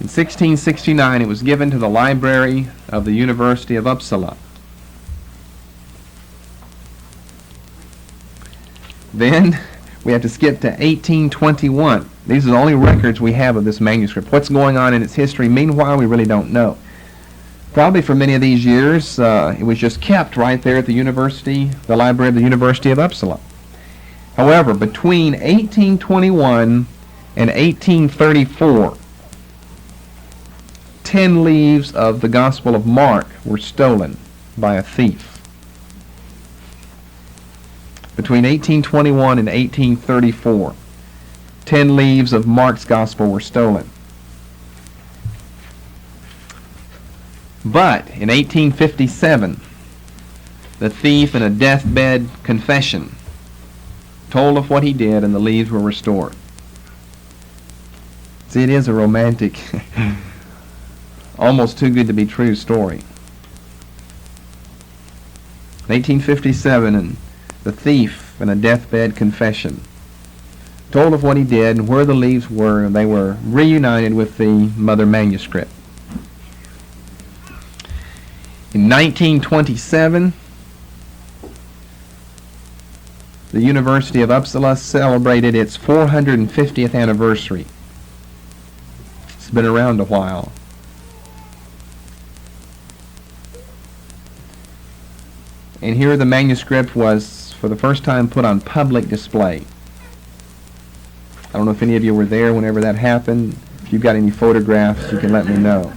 In 1669, it was given to the library of the University of Uppsala. Then we have to skip to 1821. These are the only records we have of this manuscript. What's going on in its history? Meanwhile, we really don't know. Probably for many of these years, it was just kept right there at the university, the library of the University of Uppsala. However, between 1821 and 1834, 10 leaves of the Gospel of Mark were stolen by a thief. Between 1821 and 1834, 10 leaves of Mark's Gospel were stolen. But in 1857, the thief in a deathbed confession told of what he did, and the leaves were restored. See, it is a romantic, almost too good to be true story. In 1857, and the thief in a deathbed confession told of what he did and where the leaves were, and they were reunited with the mother manuscript. In 1927, the University of Uppsala celebrated its 450th anniversary. It's been around a while. And here the manuscript was for the first time put on public display. I don't know if any of you were there whenever that happened. If you've got any photographs, you can let me know.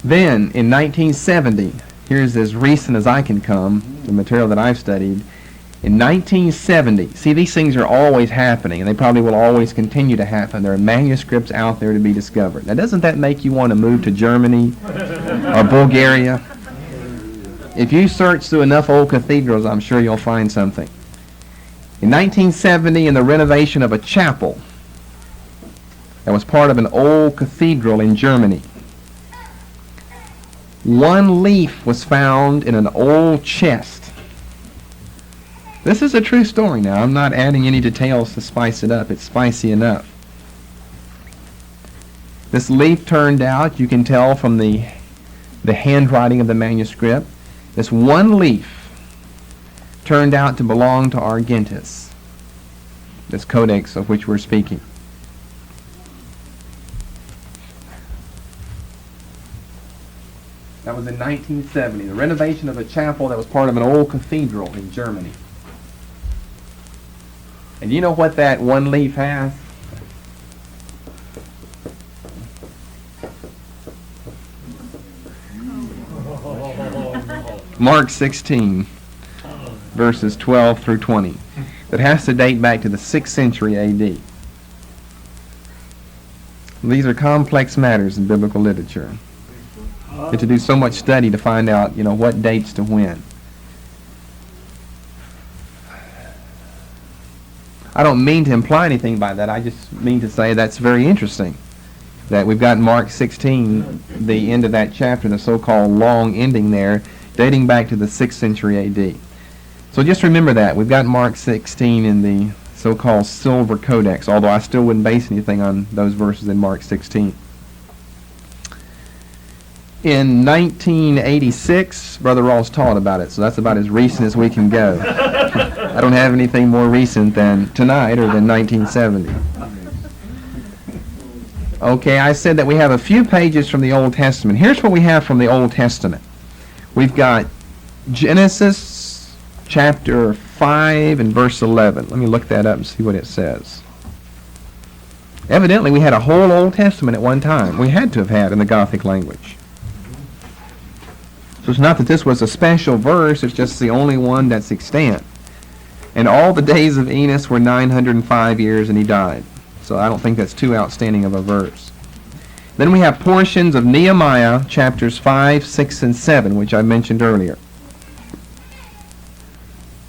Then, in 1970, here's as recent as I can come, the material that I've studied. In 1970, see, these things are always happening, and they probably will always continue to happen. There are manuscripts out there to be discovered. Now, doesn't that make you want to move to Germany or Bulgaria? If you search through enough old cathedrals, I'm sure you'll find something. In 1970, in the renovation of a chapel that was part of an old cathedral in Germany, one leaf was found in an old chest. This is a true story now. I'm not adding any details to spice it up. It's spicy enough. This leaf turned out, you can tell from the handwriting of the manuscript, this one leaf turned out to belong to Argentis, this codex of which we're speaking. That was in 1970, the renovation of a chapel that was part of an old cathedral in Germany. And you know what that one leaf has? Mark 16, verses 12 through 20. That has to date back to the 6th century A.D. These are complex matters in biblical literature. You have to do so much study to find out, what dates to when. I don't mean to imply anything by that. I just mean to say that's very interesting. That we've got Mark 16, the end of that chapter, the so-called long ending there, dating back to the 6th century A.D. So just remember that. We've got Mark 16 in the so-called Silver Codex, although I still wouldn't base anything on those verses in Mark 16. In 1986, Brother Ross taught about it, so that's about as recent as we can go. I don't have anything more recent than tonight or than 1970. Okay, I said that we have a few pages from the Old Testament. Here's what we have from the Old Testament. We've got Genesis chapter 5 and verse 11. Let me look that up and see what it says. Evidently, we had a whole Old Testament at one time. We had to have had in the Gothic language. So it's not that this was a special verse, it's just the only one that's extant. And all the days of Enos were 905 years and he died. So I don't think that's too outstanding of a verse. Then we have portions of Nehemiah chapters 5, 6, and 7, which I mentioned earlier.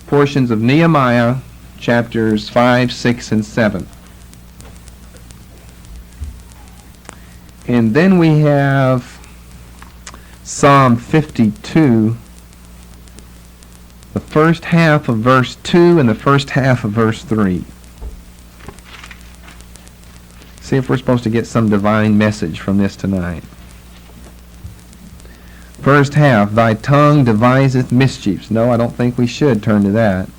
Portions of Nehemiah chapters 5, 6, and 7. And then we have Psalm 52, the first half of verse 2 and the first half of verse 3. See if we're supposed to get some divine message from this tonight. First half, thy tongue deviseth mischiefs. No, I don't think we should turn to that.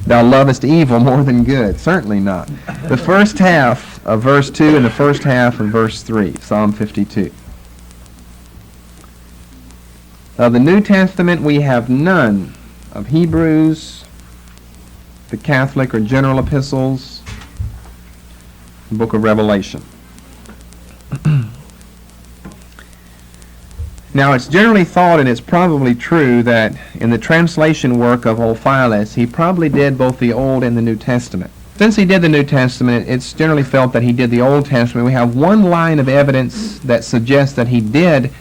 Thou lovest evil more than good. Certainly not. The first half of verse 2 and the first half of verse 3, Psalm 52. Of the New Testament, we have none of Hebrews, the Catholic or general epistles, the book of Revelation. Now, it's generally thought, and it's probably true, that in the translation work of Ulfilas, he probably did both the Old and the New Testament. Since he did the New Testament, it's generally felt that he did the Old Testament. We have one line of evidence that suggests that he did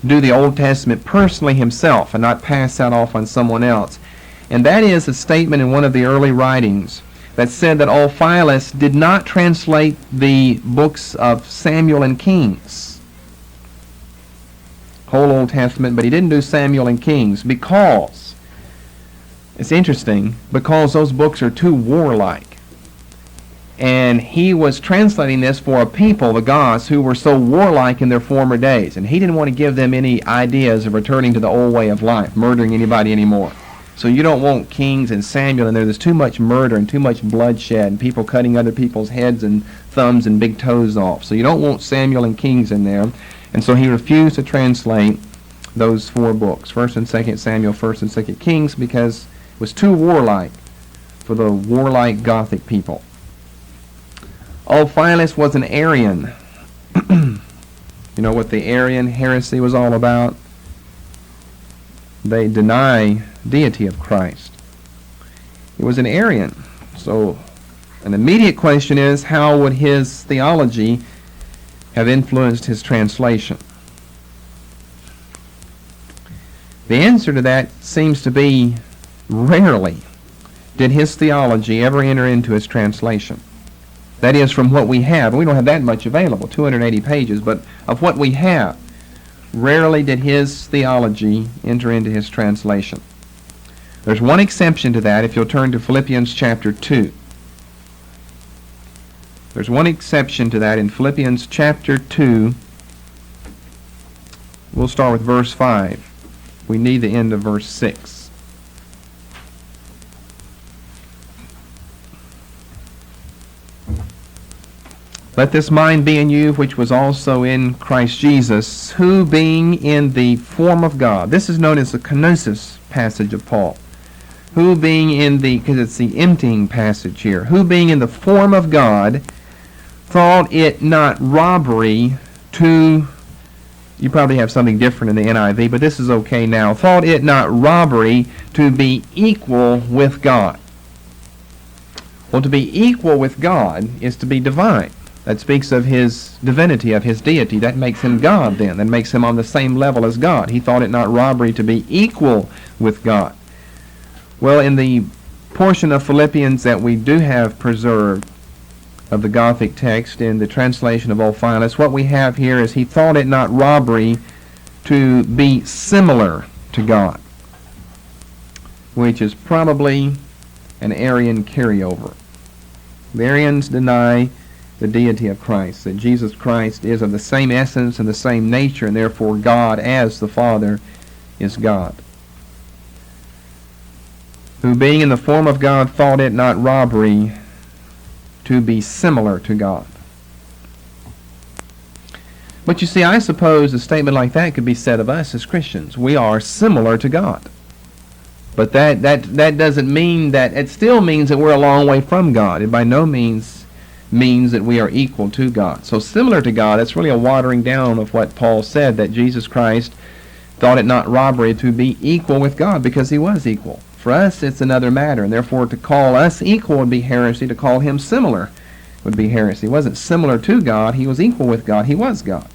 do the Old Testament personally himself and not pass that off on someone else. And that is a statement in one of the early writings that said that Ulfilas did not translate the books of Samuel and Kings, whole Old Testament, but he didn't do Samuel and Kings because, it's interesting, because those books are too warlike. And he was translating this for a people, the Goths, who were so warlike in their former days. And he didn't want to give them any ideas of returning to the old way of life, murdering anybody anymore. So you don't want Kings and Samuel in there. There's too much murder and too much bloodshed and people cutting other people's heads and thumbs and big toes off. So you don't want Samuel and Kings in there. And so he refused to translate those 4 books, 1st and 2nd Samuel, 1st and 2nd Kings, because it was too warlike for the warlike Gothic people. Ulfilas was an Arian. You know what the Arian heresy was all about? They deny deity of Christ. He was an Arian. So an immediate question is, how would his theology have influenced his translation? The answer to that seems to be rarely did his theology ever enter into his translation. That is, from what we have. We don't have that much available, 280 pages, but of what we have, rarely did his theology enter into his translation. There's one exception to that if you'll turn to Philippians chapter 2. There's one exception to that in Philippians chapter 2. We'll start with verse 5. We need the end of verse 6. Let this mind be in you, which was also in Christ Jesus, who being in the form of God. This is known as the Canonicity passage of Paul. Who being in the, because it's the emptying passage here, who being in the form of God, thought it not robbery to, you probably have something different in the NIV, but this is okay now, thought it not robbery to be equal with God. Well, to be equal with God is to be divine. That speaks of his divinity, of his deity. That makes him God then. That makes him on the same level as God. He thought it not robbery to be equal with God. Well, in the portion of Philippians that we do have preserved of the Gothic text in the translation of Ulfilas, what we have here is he thought it not robbery to be similar to God, which is probably an Arian carryover. The Arians deny the deity of Christ, that Jesus Christ is of the same essence and the same nature, and therefore God as the Father is God. Who being in the form of God thought it not robbery to be similar to God. But you see, I suppose a statement like that could be said of us as Christians. We are similar to God. But that doesn't mean that, it still means that we're a long way from God. It by no means means that we are equal to God. So similar to God, it's really a watering down of what Paul said, that Jesus Christ thought it not robbery to be equal with God, because he was equal. For us, it's another matter, and therefore to call us equal would be heresy. To call him similar would be heresy. He wasn't similar to God. He was equal with God. He was God.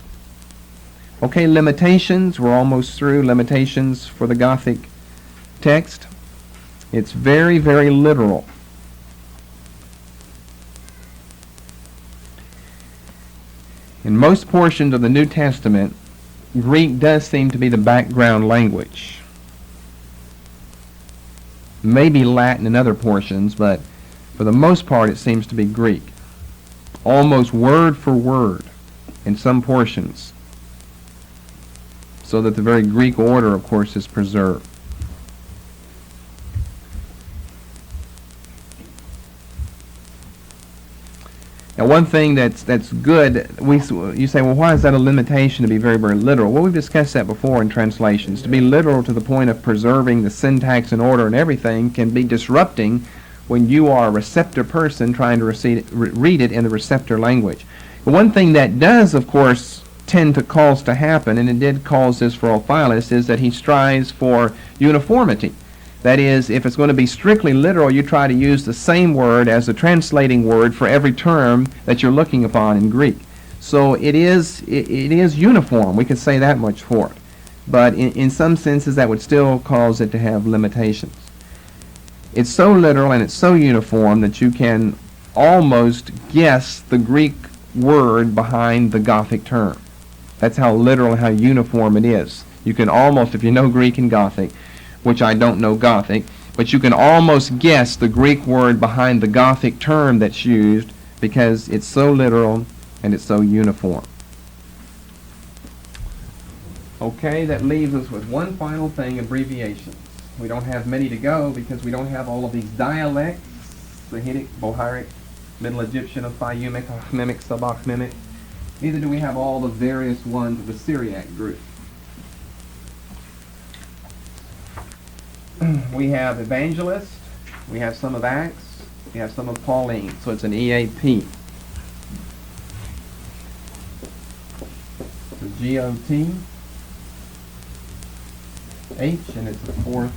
Okay, limitations. We're almost through. Limitations for the Gothic text. It's very, very literal. In most portions of the New Testament, Greek does seem to be the background language. maybe Latin in other portions, but for the most part it seems to be Greek. Almost word for word in some portions, so that the very Greek order, of course, is preserved. Now, one thing that's good, you say, well, why is that a limitation to be very, very literal? Well, we've discussed that before in translations. To be literal to the point of preserving the syntax and order and everything can be disrupting when you are a receptor person trying to read it in the receptor language. The one thing that does, of course, tend to cause to happen, and it did cause this for Ulfilas, is that he strives for uniformity. That is, if it's going to be strictly literal, you try to use the same word as the translating word for every term that you're looking upon in Greek. So it is uniform. We could say that much for it. But in some senses, that would still cause it to have limitations. It's so literal and it's so uniform that you can almost guess the Greek word behind the Gothic term. That's how literal and how uniform it is. You can almost, if you know Greek and Gothic, which I don't know Gothic, but you can almost guess the Greek word behind the Gothic term that's used because it's so literal and it's so uniform. Okay, that leaves us with one final thing, abbreviations. We don't have many to go because we don't have all of these dialects, Sahidic, Bohairic, Middle Egyptian, Fayumic, Achmimic, Sub-Achmimic. Neither do we have all the various ones of the Syriac group. We have Evangelist, we have some of Acts, we have some of Pauline, so it's an EAP. It's a GOT, H, and it's the 4th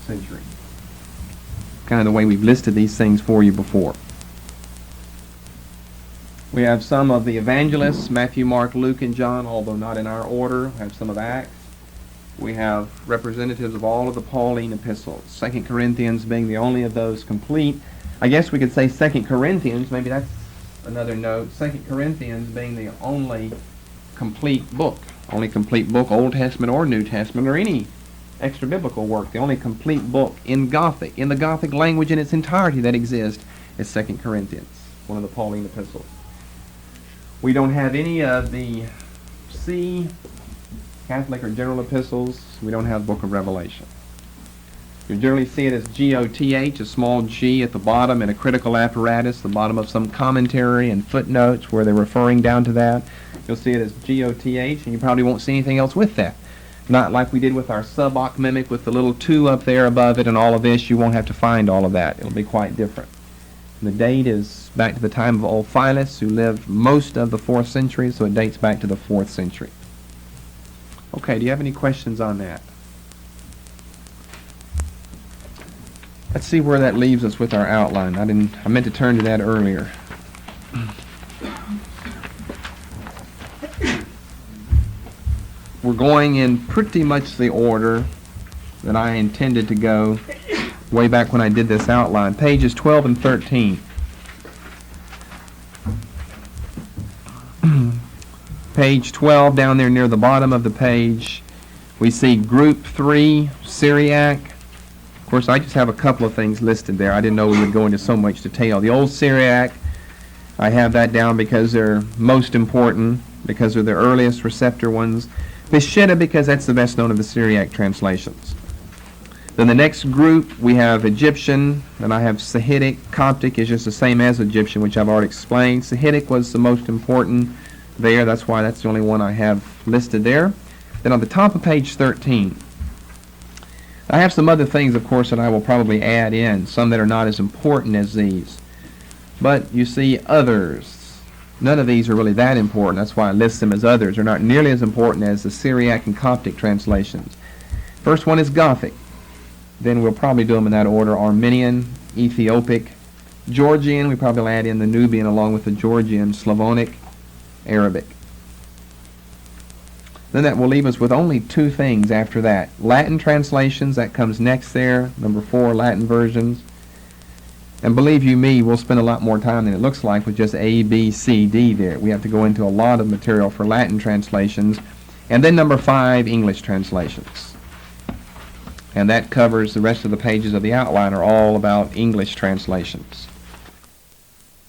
century. Kind of the way we've listed these things for you before. We have some of the evangelists, Matthew, Mark, Luke, and John, although not in our order. We have some of Acts. We have representatives of all of the Pauline epistles, 2 Corinthians being the only of those complete. I guess we could say 2 Corinthians, maybe that's another note, 2 Corinthians being the only complete book, Old Testament or New Testament or any extra biblical work, the only complete book in Gothic, in the Gothic language in its entirety that exists is 2 Corinthians, one of the Pauline epistles. We don't have any of the C Catholic or general epistles. We don't have Book of Revelation. You generally see it as G-O-T-H, a small G at the bottom, and a critical apparatus, the bottom of some commentary and footnotes where they're referring down to that. You'll see it as G-O-T-H, and you probably won't see anything else with that. Not like we did with our sub-achmimic with the little 2 up there above it and all of this. You won't have to find all of that. It'll be quite different. The date is back to the time of Ulfilas, who lived most of the 4th century, so it dates back to the 4th century. Okay, do you have any questions on that? Let's see where that leaves us with our outline. I meant to turn to that earlier. We're going in pretty much the order that I intended to go way back when I did this outline. Pages 12 and 13. Page 12, down there near the bottom of the page, we see Group 3, Syriac. Of course, I just have a couple of things listed there. I didn't know we would go into so much detail. The Old Syriac, I have that down because they're most important, because they're the earliest receptor ones. Peshitta, because that's the best known of the Syriac translations. Then the next group, we have Egyptian, and I have Sahidic. Coptic is just the same as Egyptian, which I've already explained. Sahidic was the most important there. That's why that's the only one I have listed there. Then on the top of page 13, I have some other things, of course, that I will probably add in, some that are not as important as these. But you see others. None of these are really that important. That's why I list them as others. They're not nearly as important as the Syriac and Coptic translations. First one is Gothic. Then we'll probably do them in that order. Armenian, Ethiopic, Georgian. We probably will add in the Nubian along with the Georgian, Slavonic, Arabic. Then that will leave us with only 2 things after that. Latin translations, that comes next there. Number 4, Latin versions. And believe you me, we'll spend a lot more time than it looks like with just A, B, C, D there. We have to go into a lot of material for Latin translations. And then number 5, English translations. And that covers the rest of the pages of the outline are all about English translations.